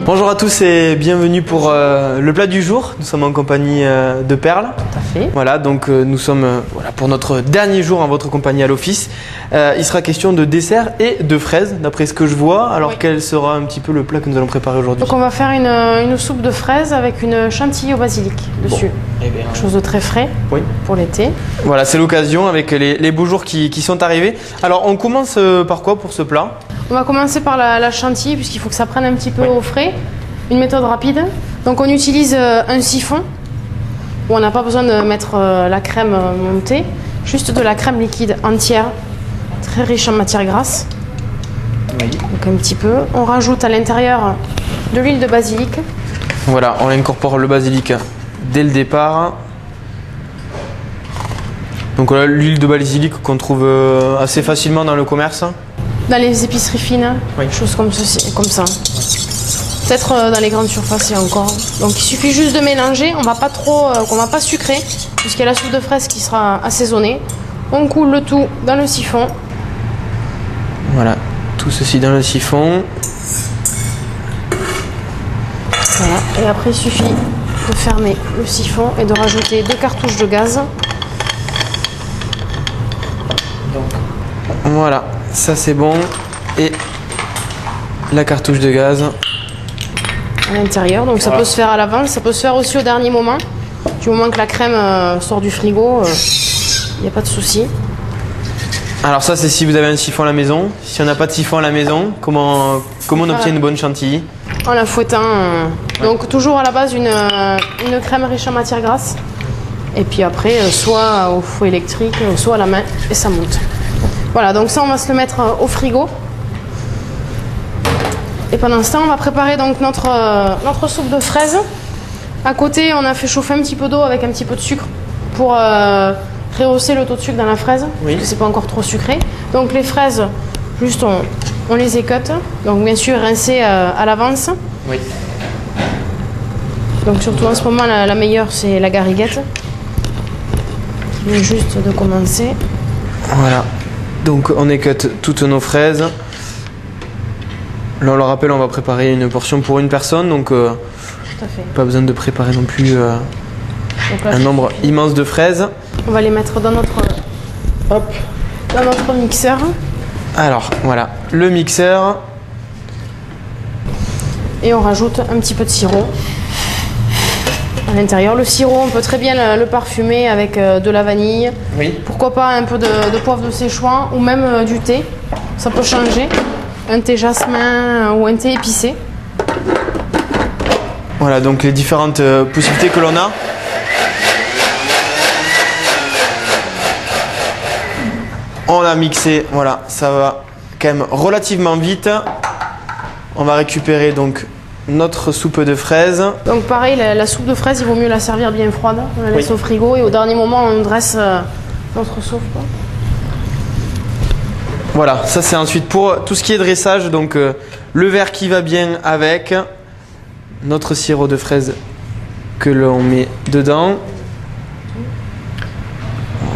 Bonjour à tous et bienvenue pour le plat du jour. Nous sommes en compagnie de Perle. Tout à fait. Voilà, donc nous sommes pour notre dernier jour en votre compagnie à l'office. Il sera question de dessert et de fraises, d'après ce que je vois. Alors oui. Quel sera un petit peu le plat que nous allons préparer aujourd'hui? Donc on va faire une soupe de fraises avec une chantilly au basilic dessus. Bon. Quelque chose de très frais pour l'été. Voilà, c'est l'occasion avec les beaux jours qui sont arrivés. Alors on commence par quoi pour ce plat? On va commencer par la chantilly puisqu'il faut que ça prenne un petit peu au frais. Une méthode rapide. Donc on utilise un siphon où on n'a pas besoin de mettre la crème montée, juste de la crème liquide entière, très riche en matière grasse. Oui. Donc un petit peu. On rajoute à l'intérieur de l'huile de basilic. Voilà, on incorpore le basilic dès le départ. Donc voilà, l'huile de basilic qu'on trouve assez facilement dans le commerce. Dans les épiceries fines, Oui. choses comme ça. Peut-être dans les grandes surfaces, il y a encore. Donc il suffit juste de mélanger. On va pas sucrer, puisqu'il y a la soupe de fraises qui sera assaisonnée. On coule le tout dans le siphon. Voilà, tout ceci dans le siphon. Voilà. Et après, il suffit de fermer le siphon et de rajouter 2 cartouches de gaz. Voilà, ça c'est bon. Et la cartouche de gaz À l'intérieur, donc ça peut se faire à l'avance, ça peut se faire aussi au dernier moment. Du moment que la crème sort du frigo, il n'y a pas de souci. Alors ça c'est si vous avez un siphon à la maison. Si on n'a pas de siphon à la maison, comment on obtient une bonne chantilly? En la fouettant. Donc toujours à la base une crème riche en matière grasse. Et puis après, soit au fouet électrique, soit à la main, et ça monte. Voilà, donc ça on va se le mettre au frigo. Et pendant ce temps, on va préparer donc notre soupe de fraises. À côté, on a fait chauffer un petit peu d'eau avec un petit peu de sucre pour rehausser le taux de sucre dans la fraise, Oui. parce que c'est pas encore trop sucré. Donc les fraises, juste on les écoute. Donc bien sûr rincées à l'avance. Oui. Donc surtout en ce moment, la meilleure c'est la gariguette, qui vient juste de commencer. Voilà. Donc on écoute toutes nos fraises. Là on le rappelle, on va préparer une portion pour une personne, donc Tout à fait. pas besoin de préparer non plus Donc là, un nombre immense de fraises. on va les mettre dans notre mixeur. Alors voilà, le mixeur. Et on rajoute un petit peu de sirop à l'intérieur. Le sirop, on peut très bien le parfumer avec de la vanille. Oui. Pourquoi pas un peu de poivre de Szechuan ou même du thé. Ça peut changer. Un thé jasmin ou un thé épicé. Voilà donc les différentes possibilités que l'on a. On a mixé, voilà, ça va quand même relativement vite. On va récupérer donc notre soupe de fraises. Donc pareil, la soupe de fraises, il vaut mieux la servir bien froide. On la laisse au frigo et au dernier moment, on dresse notre soupe. Voilà, ça c'est ensuite pour tout ce qui est dressage, donc le verre qui va bien avec, notre sirop de fraise que l'on met dedans.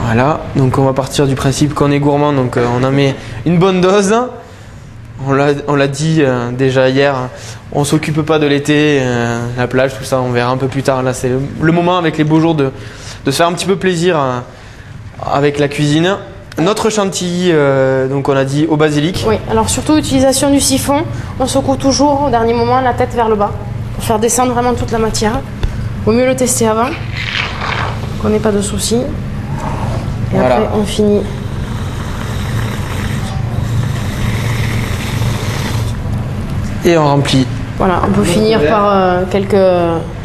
Voilà, donc on va partir du principe qu'on est gourmand, donc on en met une bonne dose. On l'a dit déjà hier, on s'occupe pas de l'été, la plage, tout ça, on verra un peu plus tard. Là c'est le moment avec les beaux jours de se faire un petit peu plaisir avec la cuisine. Notre chantilly, donc on a dit au basilic. Oui, alors surtout utilisation du siphon. On secoue toujours au dernier moment la tête vers le bas pour faire descendre vraiment toute la matière. Vaut mieux le tester avant, qu'on n'ait pas de soucis. Et voilà. Après on finit. Et on remplit. Voilà, on peut finir par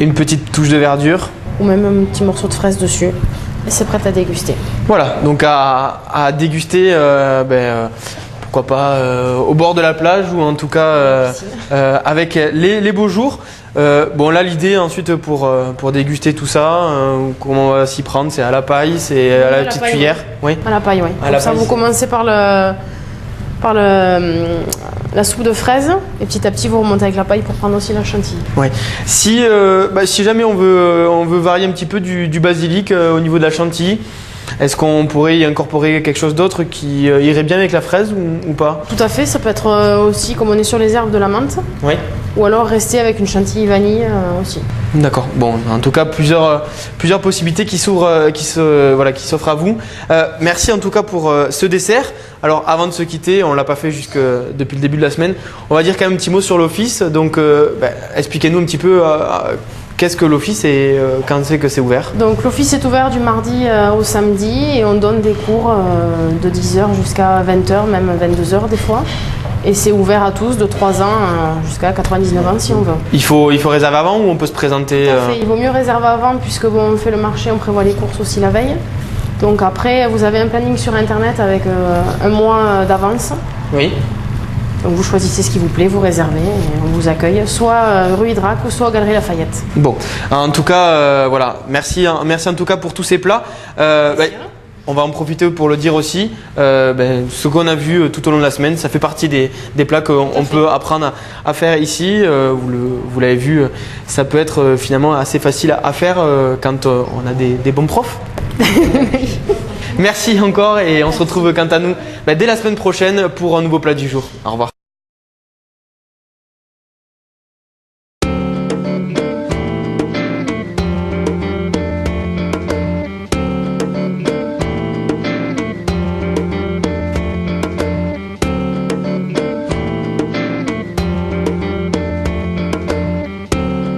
une petite touche de verdure. ou même un petit morceau de fraise dessus. Et c'est prêt à déguster. Voilà, donc à déguster, pourquoi pas au bord de la plage ou en tout cas avec les beaux jours. Bon là l'idée ensuite pour déguster tout ça, comment on va s'y prendre, c'est à la paille, c'est à la petite cuillère. Oui. À la paille, oui. À la Comme ça, paille, vous c'est- commencez par la soupe de fraises et petit à petit vous remontez avec la paille pour prendre aussi la chantilly. Ouais. Si jamais on veut varier un petit peu du basilic au niveau de la chantilly, est-ce qu'on pourrait y incorporer quelque chose d'autre qui irait bien avec la fraise ou pas? Tout à fait, ça peut être aussi, comme on est sur les herbes, de la menthe. Oui. ou alors rester avec une chantilly vanille aussi. D'accord. Bon, en tout cas, plusieurs possibilités qui s'offrent à vous. Merci en tout cas pour ce dessert. Alors, avant de se quitter, on l'a pas fait depuis le début de la semaine. On va dire quand même un petit mot sur l'office. Donc, expliquez-nous un petit peu qu'est-ce que l'office et quand c'est que c'est ouvert. Donc, l'office est ouvert du mardi au samedi et on donne des cours de 10h jusqu'à 20h, même 22h des fois. Et c'est ouvert à tous de 3 ans jusqu'à 99 ans si on veut. Il faut réserver avant ou on peut se présenter Il vaut mieux réserver avant puisque bon, on fait le marché, on prévoit les courses aussi la veille. Donc après, vous avez un planning sur internet avec un mois d'avance. Oui. Donc vous choisissez ce qui vous plaît, vous réservez et on vous accueille soit rue Hydrac ou soit Galerie Lafayette. Bon, en tout cas, voilà. Merci en tout cas pour tous ces plats. On va en profiter pour le dire aussi. Ce qu'on a vu tout au long de la semaine, ça fait partie des plats qu'on peut apprendre à faire ici. Vous l'avez vu, ça peut être finalement assez facile à faire quand on a des bons profs. Merci encore et on se retrouve quant à nous dès la semaine prochaine pour un nouveau plat du jour. Au revoir.